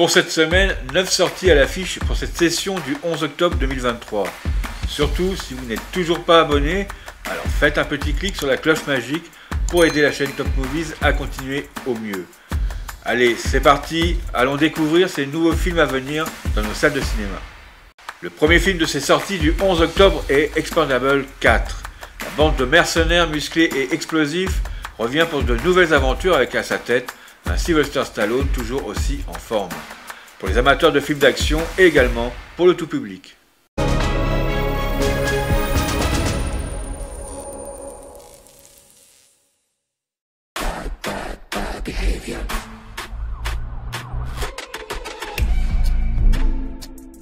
Pour cette semaine, 9 sorties à l'affiche pour cette session du 11 octobre 2023. Surtout, si vous n'êtes toujours pas abonné, alors faites un petit clic sur la cloche magique pour aider la chaîne Top Movies à continuer au mieux. Allez, c'est parti, allons découvrir ces nouveaux films à venir dans nos salles de cinéma. Le premier film de ces sorties du 11 octobre est Expendables 4. La bande de mercenaires musclés et explosifs revient pour de nouvelles aventures avec à sa tête un Sylvester Stallone toujours aussi en forme. Pour les amateurs de films d'action et également pour le tout public.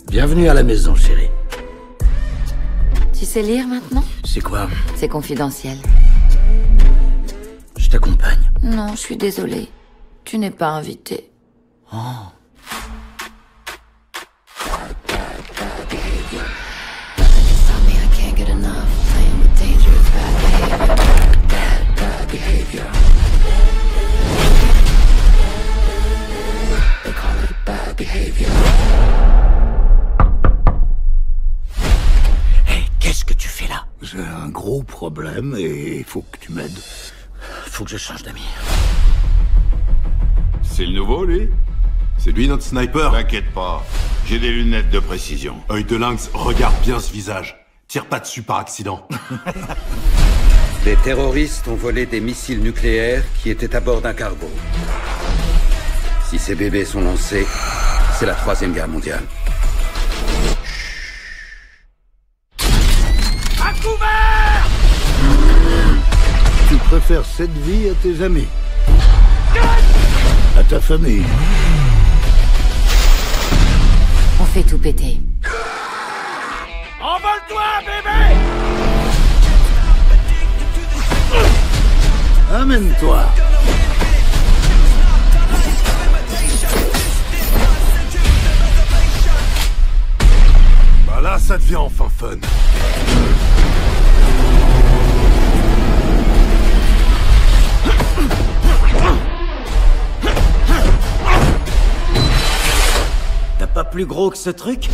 Bienvenue à la maison, chérie. Tu sais lire maintenant? C'est quoi? C'est confidentiel. Je t'accompagne. Non, je suis désolée. Tu n'es pas invité. Oh. Hey, qu'est-ce que tu fais là? J'ai un gros problème et il faut que tu m'aides. Faut que je change d'amis. C'est le nouveau, lui? C'est lui notre sniper. T'inquiète pas, j'ai des lunettes de précision. Œil de lynx, regarde bien ce visage. Tire pas dessus par accident. Des terroristes ont volé des missiles nucléaires qui étaient à bord d'un cargo. Si ces bébés sont lancés, c'est la Troisième Guerre mondiale. À couvert! Tu préfères cette vie à tes amis, à ta famille. On fait tout péter. Envole-toi, bébé! Amène-toi. Bah là, ça devient enfin fun. T'as pas plus gros que ce truc?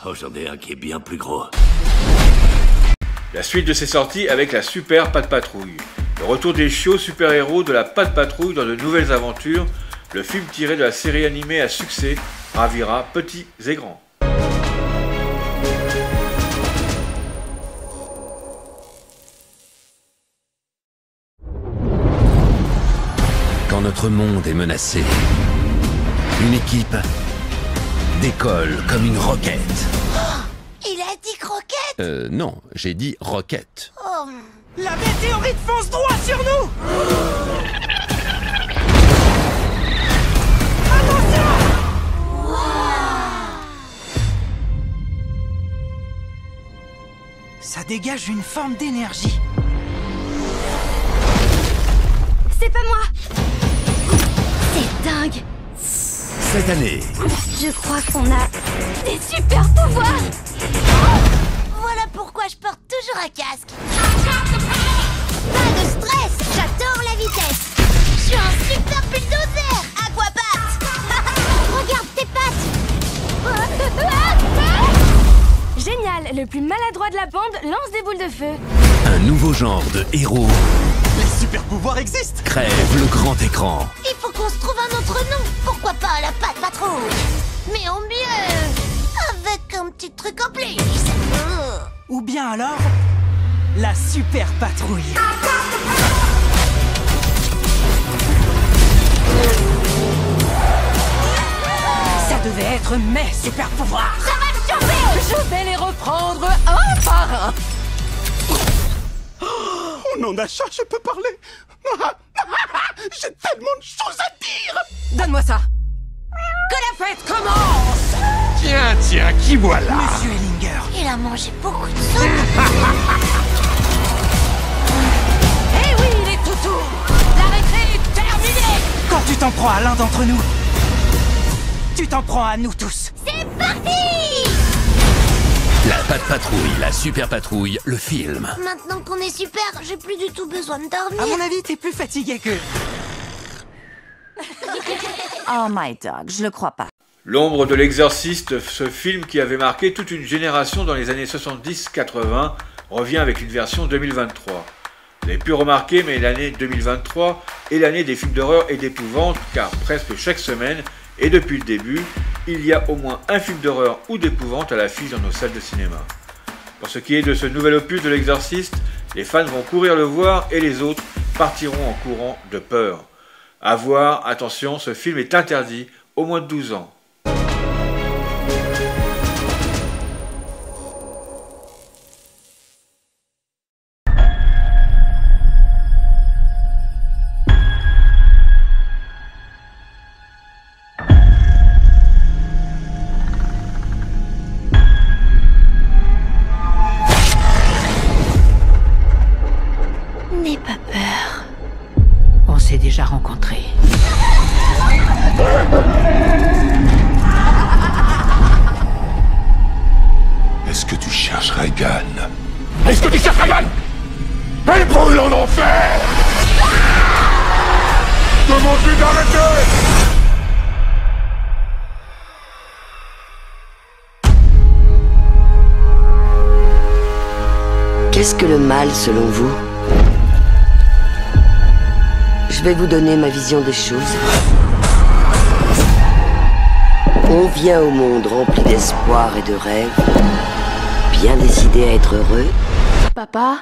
Oh, j'en ai un qui est bien plus gros. La suite de ces sorties avec la Super Pat' Patrouille. Le retour des chiots super-héros de la Pat' Patrouille dans de nouvelles aventures, le film tiré de la série animée à succès ravira petits et grands. Quand notre monde est menacé, une équipe décolle comme une roquette. Il a dit croquette? Non, j'ai dit roquette. Oh. La météorite fonce droit sur nous! Ça dégage une forme d'énergie. C'est pas moi! C'est dingue! Cette année, Je crois qu'on a des super pouvoirs! Voilà pourquoi je porte toujours un casque. Pas de stress, j'adore la vitesse. Je suis un super bulldozer, Aquapat. Regarde tes pattes. Génial, le plus maladroit de la bande lance des boules de feu. un nouveau genre de héros Les super pouvoirs existent! crève le grand écran. Il faut qu'on se trouve un autre nom. Pourquoi pas la Pat' Patrouille? Mais en mieux, avec un petit truc en plus. Ou bien alors, la super patrouille. Ça devait être mes super pouvoirs. Ça va me chauffer. Je vais les reprendre un par un. On en a chat, je peux parler. J'ai tellement de choses à dire. Donne-moi ça. Que la fête commence. Tiens, qui voilà? Monsieur Ellinger. Il a mangé beaucoup de soupe. Eh oui, les toutous. La récré est terminée. Quand tu t'en prends à l'un d'entre nous, tu t'en prends à nous tous. C'est parti. La Pat' Patrouille, la Super Patrouille, le film. Maintenant qu'on est super, j'ai plus du tout besoin de dormir. À mon avis, t'es plus fatigué que... Oh my dog, je le crois pas. L'ombre de l'exorciste, ce film qui avait marqué toute une génération dans les années 70-80, revient avec une version 2023. Vous avez pu remarquer, mais l'année 2023 est l'année des films d'horreur et d'épouvante, car presque chaque semaine, et depuis le début, il y a au moins un film d'horreur ou d'épouvante à l'affiche dans nos salles de cinéma. Pour ce qui est de ce nouvel opus de l'exorciste, les fans vont courir le voir et les autres partiront en courant de peur. À voir, attention, ce film est interdit au moins de 12 ans. N'aie pas peur. On s'est déjà rencontrés. Est-ce que tu cherches Reagan? Est-ce que tu cherches Reagan? Elle brûle en enfer! Demande-lui d'arrêter! Qu'est-ce que le mal selon vous? Je vais vous donner ma vision des choses. On vient au monde rempli d'espoir et de rêves, bien décidé à être heureux. Papa?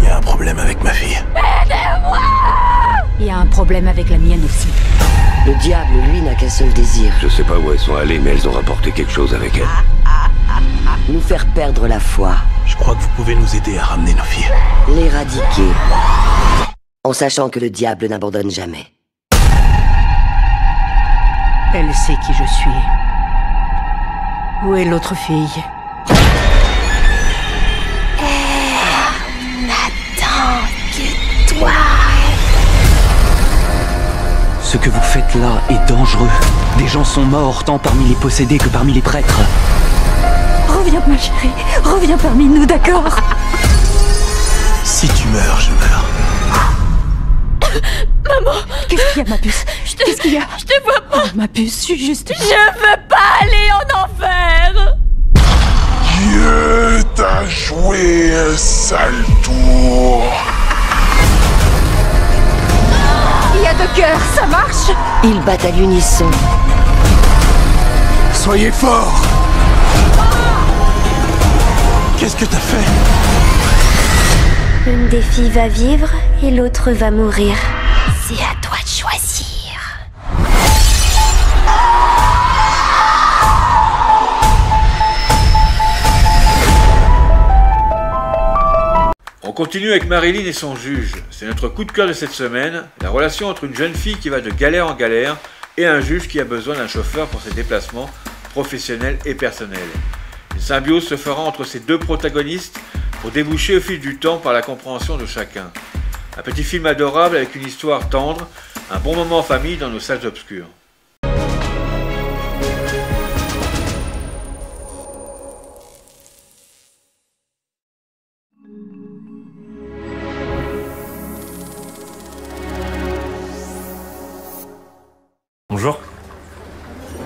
Il y a un problème avec ma fille. Aidez-moi! Il y a un problème avec la mienne aussi. Le diable, lui, n'a qu'un seul désir. Je sais pas où elles sont allées, mais elles ont rapporté quelque chose avec elles. Nous faire perdre la foi. Je crois que vous pouvez nous aider à ramener nos filles. L'éradiquer. En sachant que le diable n'abandonne jamais. Elle sait qui je suis. Où est l'autre fille? Elle n'attend que toi. Ce que vous faites là est dangereux. Des gens sont morts tant parmi les possédés que parmi les prêtres. Reviens, ma chérie. Reviens parmi nous, d'accord? Si tu meurs, je meurs. Maman! Qu'est-ce qu'il y a, ma puce? Qu'est-ce qu'il y a? Je te vois pas! Oh, ma puce, je suis juste... Je veux pas aller en enfer! Dieu t'a joué un sale tour. Il y a 2 cœurs, ça marche? Ils battent à l'unisson. Soyez forts! Qu'est-ce que t'as fait? Une des filles va vivre et l'autre va mourir. C'est à toi de choisir. On continue avec Marilyn et son juge. C'est notre coup de cœur de cette semaine, la relation entre une jeune fille qui va de galère en galère et un juge qui a besoin d'un chauffeur pour ses déplacements professionnels et personnels. Une symbiose se fera entre ces deux protagonistes pour déboucher au fil du temps par la compréhension de chacun. Un petit film adorable avec une histoire tendre, un bon moment en famille dans nos salles obscures. Bonjour.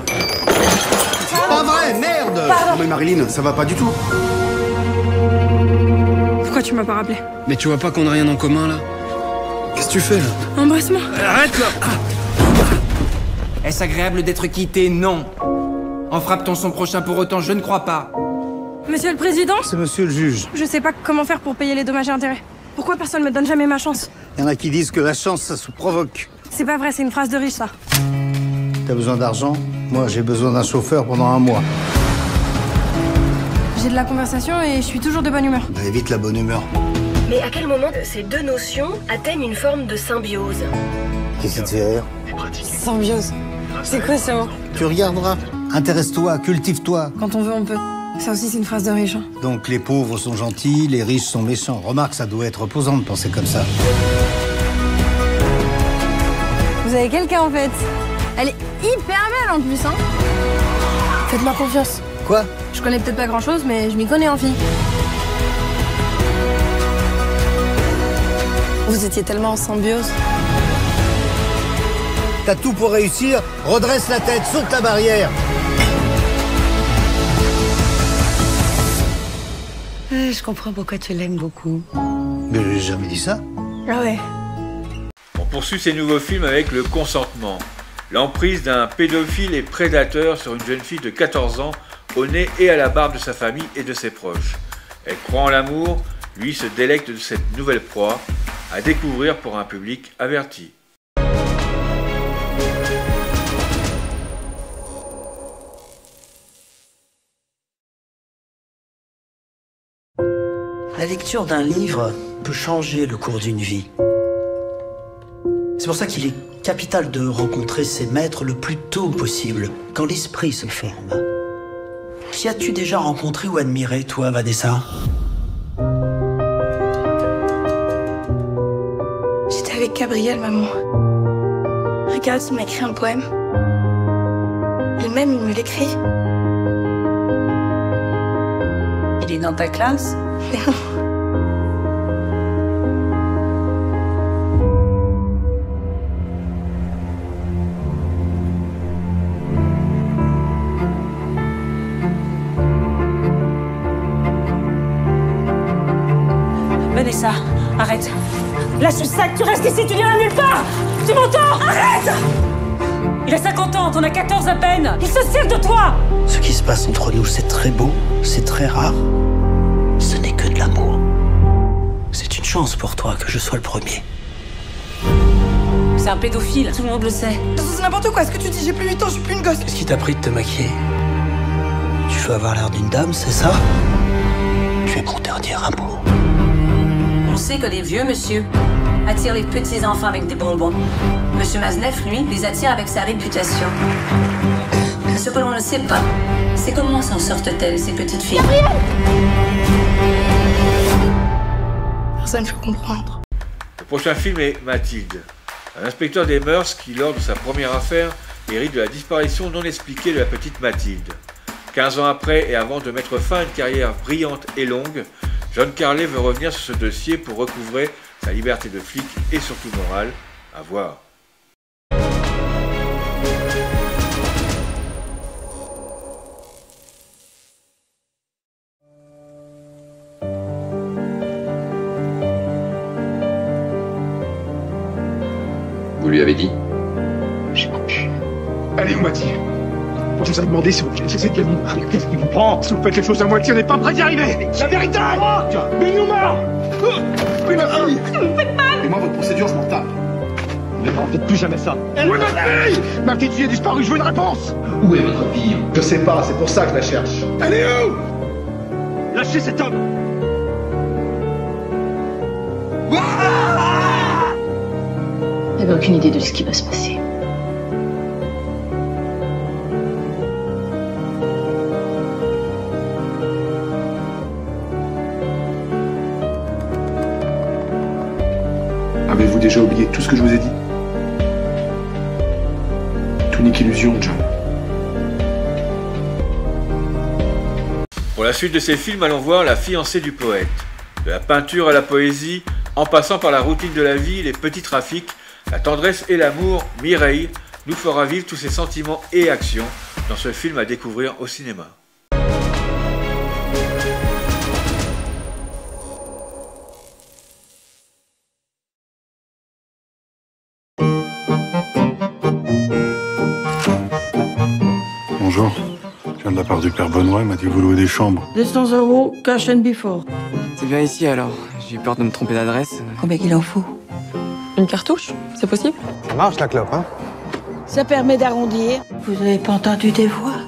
C'est pas vrai, merde! Pardon. Non mais Marilyn, ça va pas du tout. Pourquoi tu m'as pas rappelé? Mais tu vois pas qu'on a rien en commun là? Qu'est-ce que tu fais là? Embrasse-moi. Arrête là! Est-ce agréable d'être quitté? Non. En frappe-t-on son prochain pour autant? Je ne crois pas. Monsieur le Président? C'est monsieur le juge. Je sais pas comment faire pour payer les dommages et intérêts. Pourquoi personne me donne jamais ma chance? Il y en a qui disent que la chance, ça se provoque. C'est pas vrai, c'est une phrase de riche, ça. T'as besoin d'argent? Moi, j'ai besoin d'un chauffeur pendant 1 mois. J'ai de la conversation et je suis toujours de bonne humeur. Bah, évite la bonne humeur. Mais à quel moment ces deux notions atteignent une forme de symbiose? Qu'est-ce qui te fait rire? Symbiose. C'est quoi ça? Tu regarderas. Intéresse-toi, cultive-toi. Quand on veut, on peut. Ça aussi, c'est une phrase de riche. Hein. Donc les pauvres sont gentils, les riches sont méchants. Remarque, ça doit être reposant de penser comme ça. Vous avez quelqu'un en fait. Elle est hyper belle en plus, hein. Faites-moi confiance. Quoi? Je connais peut-être pas grand-chose, mais je m'y connais en fille. Vous étiez tellement en symbiose. T'as tout pour réussir, redresse la tête, saute la barrière. Je comprends pourquoi tu l'aimes beaucoup. Mais j'ai jamais dit ça. Ah ouais. On poursuit ces nouveaux films avec Le Consentement. L'emprise d'un pédophile et prédateur sur une jeune fille de 14 ans au nez et à la barbe de sa famille et de ses proches. Elle croit en l'amour, lui se délecte de cette nouvelle proie, à découvrir pour un public averti. La lecture d'un livre peut changer le cours d'une vie. C'est pour ça qu'il est capital de rencontrer ses maîtres le plus tôt possible, quand l'esprit se forme. Qui as-tu déjà rencontré ou admiré, toi, Vanessa? J'étais avec Gabriel, maman. Regarde, il m'a écrit un poème. Lui-même, il me l'écrit. Il est dans ta classe? Non. Vanessa, arrête. Lâche ce sac, tu restes ici, tu n'iras nulle part. Tu m'entends? Arrête! Il a 50 ans, t'en as 14 à peine. Il se sert de toi. Ce qui se passe entre nous, c'est très beau, c'est très rare. Ce n'est que de l'amour. C'est une chance pour toi que je sois le premier. C'est un pédophile, tout le monde le sait. C'est n'importe quoi, ce que tu dis, j'ai plus 8 ans, je suis plus une gosse. Qu'est-ce qui t'a pris de te maquiller? Tu veux avoir l'air d'une dame, c'est ça? Tu es mon dernier amour. On sait que les vieux monsieur attirent les petits enfants avec des bonbons. Monsieur Maznev, lui, les attire avec sa réputation. Ce que l'on ne sait pas, c'est comment s'en sortent-elles, ces petites filles. Gabriel! Personne ne peut comprendre. Le prochain film est Mathilde. Un inspecteur des mœurs qui, lors de sa première affaire, hérite de la disparition non expliquée de la petite Mathilde. 15 ans après et avant de mettre fin à une carrière brillante et longue, John Carley veut revenir sur ce dossier pour recouvrer sa liberté de flic et surtout morale. À voir. Vous lui avez dit? J'ai compris. Allez, où Mathilde? On vous a demandé si vous voulez laisser cette gamine. Qu'est-ce qui vous prend? Si vous faites les choses à moitié, on n'est pas prêt d'y arriver. La vérité! Mais nous morts! Oui, ma fille! Vous me faites mal! Et moi, votre procédure, je m'en tape. Mais non, faites plus jamais ça. Où est ma fille? Ma petite fille est disparue, je veux une réponse! Où est votre fille? Je sais pas, c'est pour ça que je la cherche. Elle est où? Lâchez cet homme! J'avais aucune idée de ce qui va se passer. Avez-vous déjà oublié tout ce que je vous ai dit? Tout n'est qu'illusion, John. Pour la suite de ces films, allons voir La fiancée du poète. De la peinture à la poésie, en passant par la routine de la vie, les petits trafics, la tendresse et l'amour, Mireille nous fera vivre tous ces sentiments et actions dans ce film à découvrir au cinéma. Bonjour. Je viens de la part du père Benoît, il m'a dit que vous louez des chambres. 200 €, cash and before. C'est bien ici alors. J'ai eu peur de me tromper d'adresse. Combien qu'il en faut? Une cartouche? C'est possible? Ça marche la clope, hein? Ça permet d'arrondir. Vous avez pas entendu des voix?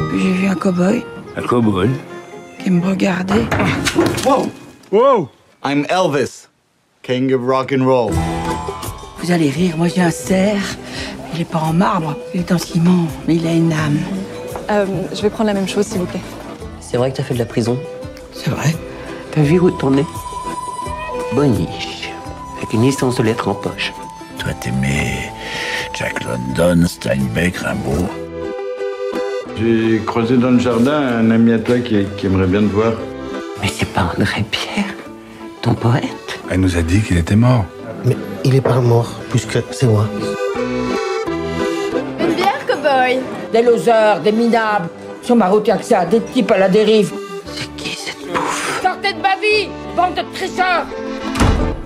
Puis j'ai vu un cow-boy Un cow-boy? qui me regardait. Wow! Wow! I'm Elvis, king of rock and roll. Vous allez rire, moi j'ai un cerf. Il est pas en marbre, il est en ciment, mais il a une âme. Je vais prendre la même chose, s'il vous plaît. C'est vrai que t'as fait de la prison? C'est vrai. T'as vu où t'en es? Boniche, avec une licence de lettres en poche. Toi, t'aimais Jack London, Steinbeck, Rimbaud. J'ai croisé dans le jardin un ami à toi qui aimerait bien te voir. Mais c'est pas André Pierre, ton poète? Elle nous a dit qu'il était mort. Mais il est pas mort, puisque c'est moi. Une bière, cow-boy? Des losers, des minables. Sur ma route, y'a que ça, des types à la dérive. Sortez de ma vie, bande de tricheurs!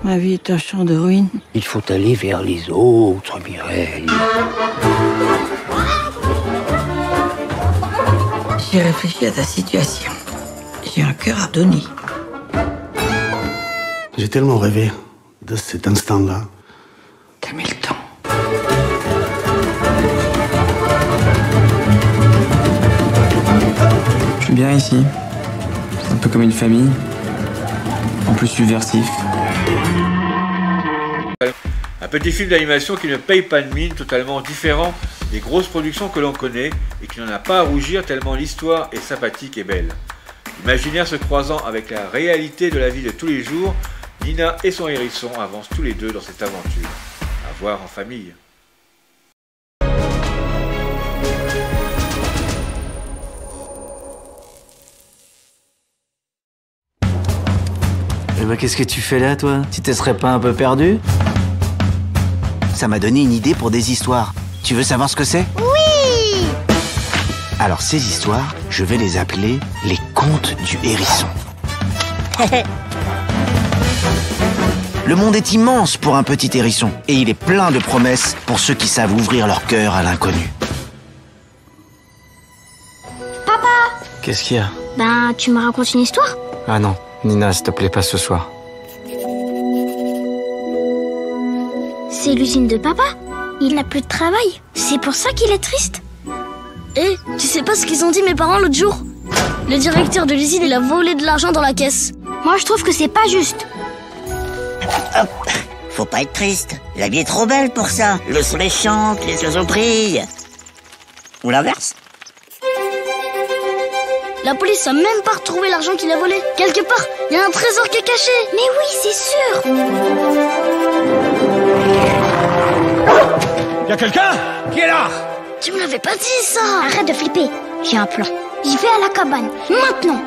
Ma vie est un champ de ruines. Il faut aller vers les autres, Mireille. J'ai réfléchi à ta situation. J'ai un cœur à donner. J'ai tellement rêvé de cet instant-là. T'as mis le temps. Je suis bien ici. C'est un peu comme une famille. En plus subversif. Un petit film d'animation qui ne paye pas de mine, totalement différent des grosses productions que l'on connaît et qui n'en a pas à rougir tellement l'histoire est sympathique et belle. L'imaginaire se croisant avec la réalité de la vie de tous les jours, Nina et son hérisson avancent tous les deux dans cette aventure. À voir en famille. Eh ben, qu'est-ce que tu fais là, toi? Tu te serais pas un peu perdu? Ça m'a donné une idée pour des histoires. Tu veux savoir ce que c'est? Oui! Alors, ces histoires, je vais les appeler les contes du hérisson. Le monde est immense pour un petit hérisson, et il est plein de promesses pour ceux qui savent ouvrir leur cœur à l'inconnu. Papa! Qu'est-ce qu'il y a? Ben, tu me racontes une histoire? Ah non, Nina, s'il te plaît, pas ce soir. C'est l'usine de papa. Il n'a plus de travail. C'est pour ça qu'il est triste. Eh, tu sais pas ce qu'ils ont dit mes parents l'autre jour? Le directeur de l'usine, il a volé de l'argent dans la caisse. Moi, je trouve que c'est pas juste. Faut pas être triste. La vie est trop belle pour ça. Le soleil chante, les oiseaux brillent. Ou l'inverse. La police a même pas retrouvé l'argent qu'il a volé. Quelque part, il y a un trésor qui est caché. Mais oui, c'est sûr. Y'a quelqu'un? Qui est là? Tu me l'avais pas dit, ça. Arrête de flipper. J'ai un plan. J'y vais à la cabane. Maintenant.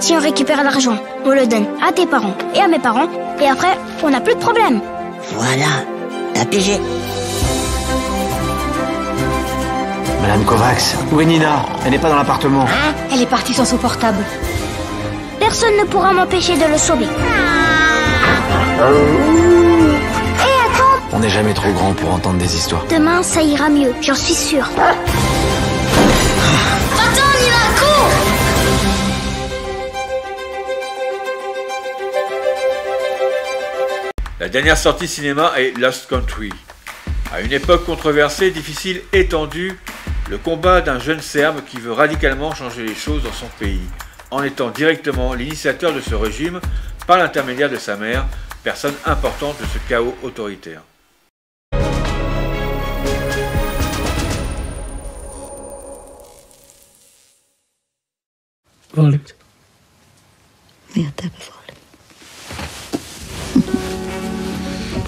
Si on récupère l'argent, on le donne à tes parents et à mes parents. Et après, on n'a plus de problème. Voilà. T'as pigé. Madame Kovacs, où est Nina? Elle n'est pas dans l'appartement. Elle est partie sans son portable. Personne ne pourra m'empêcher de le sauver. Et attends! On n'est jamais trop grand pour entendre des histoires. Demain, ça ira mieux, j'en suis sûre. Attends, Nina, cours! La dernière sortie cinéma est Lost Country. À une époque controversée, difficile et tendue, le combat d'un jeune Serbe qui veut radicalement changer les choses dans son pays, en étant directement l'initiateur de ce régime par l'intermédiaire de sa mère, personne importante de ce chaos autoritaire. Volim te. Ja tebe volim.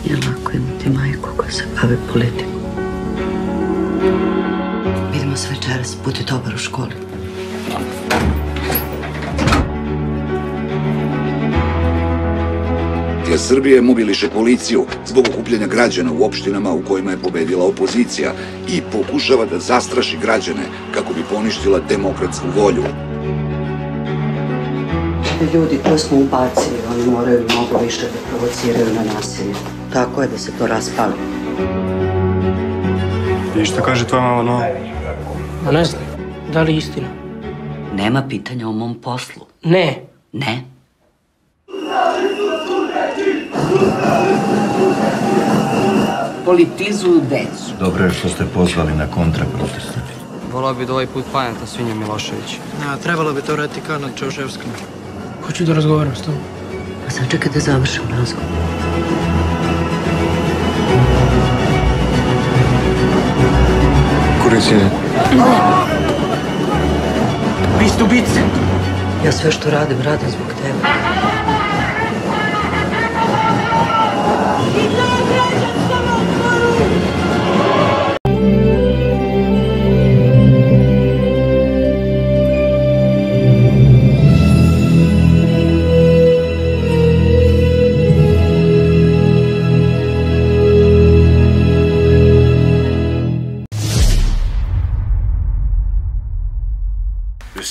Nije lako imati majku koja se bavi politikom. Vidimo se večeras, budi dobar u školi. Srbije mobiliše policiju zbog okupljanja građana u opštinama u kojima je pobedila opozicija i pokušava da zastraši građane kako bi poništila demokratsku volju. Ljudi koje smo ubacili, oni moraju mnogo više da provociraju na nasilje. Tako je da se to raspali. I šta kaže tvoja mama novo? Ma ne znam, da li je istina? Nema pitanja o mom poslu. Ne. Ne? Politizuju decu. Dobro je što ste pozvali na kontraprotest. Volao bi da ovaj put planeta svinja Milošević. Trebalo bi to raditi kao nad Čauševskim. Hoću da razgovaram s tobom. A sad čekaj da završim razgovor. Kurec je. Vi ste ubice! Ja sve što radim zbog tebe.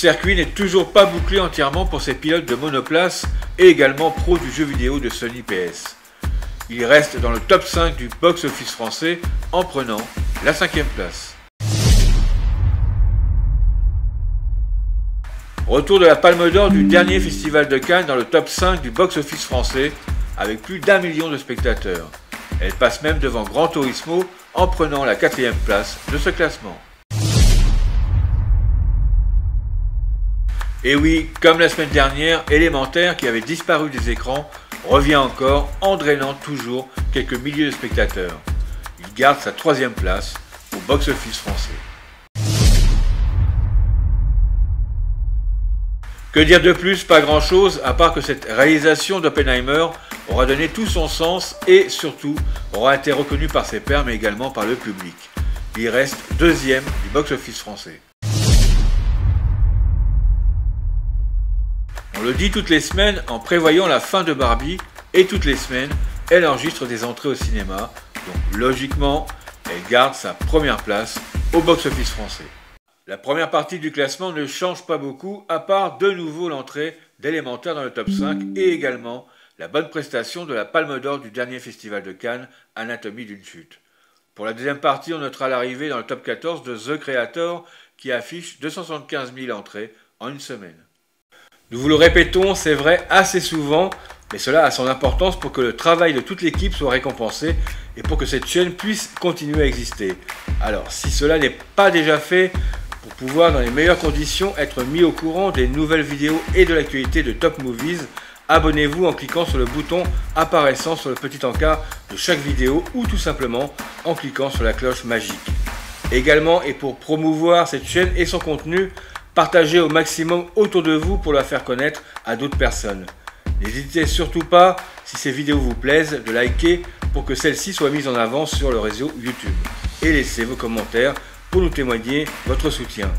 circuit n'est toujours pas bouclé entièrement pour ces pilotes de monoplace et également pros du jeu vidéo de Sony PS. Il reste dans le top 5 du box-office français en prenant la 5e place. Retour de la Palme d'Or du dernier festival de Cannes dans le top 5 du box-office français avec plus d'1 million de spectateurs. Elle passe même devant Gran Turismo en prenant la 4e place de ce classement. Et oui, comme la semaine dernière, Élémentaire, qui avait disparu des écrans, revient encore en drainant toujours quelques milliers de spectateurs. Il garde sa 3e place au box-office français. Que dire de plus? Pas grand chose, à part que cette réalisation d'Oppenheimer aura donné tout son sens et surtout aura été reconnue par ses pairs mais également par le public. Il reste 2e du box-office français. On le dit toutes les semaines en prévoyant la fin de Barbie et toutes les semaines elle enregistre des entrées au cinéma, donc logiquement elle garde sa première place au box-office français. La première partie du classement ne change pas beaucoup à part de nouveau l'entrée d'Élémentaire dans le top 5 et également la bonne prestation de la Palme d'Or du dernier festival de Cannes, Anatomie d'une chute. Pour la deuxième partie, on notera l'arrivée dans le top 14 de The Creator qui affiche 275 000 entrées en une semaine. Nous vous le répétons, c'est vrai assez souvent, mais cela a son importance pour que le travail de toute l'équipe soit récompensé et pour que cette chaîne puisse continuer à exister. Alors, si cela n'est pas déjà fait, pour pouvoir dans les meilleures conditions être mis au courant des nouvelles vidéos et de l'actualité de Top Movies, abonnez-vous en cliquant sur le bouton apparaissant sur le petit encart de chaque vidéo ou tout simplement en cliquant sur la cloche magique. Également, et pour promouvoir cette chaîne et son contenu, partagez au maximum autour de vous pour la faire connaître à d'autres personnes. N'hésitez surtout pas, si ces vidéos vous plaisent, de liker pour que celles-ci soient mises en avant sur le réseau YouTube. Et laissez vos commentaires pour nous témoigner votre soutien.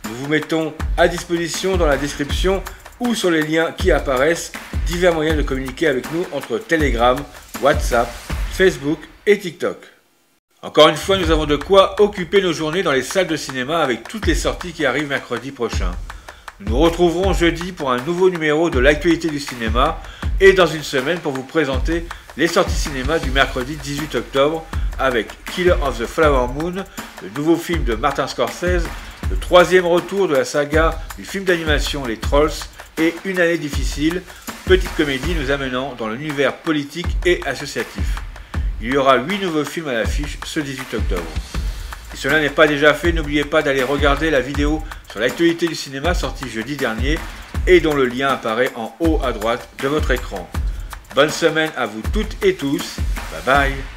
Nous vous mettons à disposition dans la description ou sur les liens qui apparaissent divers moyens de communiquer avec nous entre Telegram, WhatsApp, Facebook et TikTok. Encore une fois, nous avons de quoi occuper nos journées dans les salles de cinéma avec toutes les sorties qui arrivent mercredi prochain. Nous nous retrouverons jeudi pour un nouveau numéro de l'actualité du cinéma et dans une semaine pour vous présenter les sorties cinéma du mercredi 18 octobre avec Killer of the Flower Moon, le nouveau film de Martin Scorsese, le 3e retour de la saga du film d'animation Les Trolls et Une année difficile, petite comédie nous amenant dans l'univers politique et associatif. Il y aura 8 nouveaux films à l'affiche ce 18 octobre. Si cela n'est pas déjà fait, n'oubliez pas d'aller regarder la vidéo sur l'actualité du cinéma sortie jeudi dernier et dont le lien apparaît en haut à droite de votre écran. Bonne semaine à vous toutes et tous, bye bye.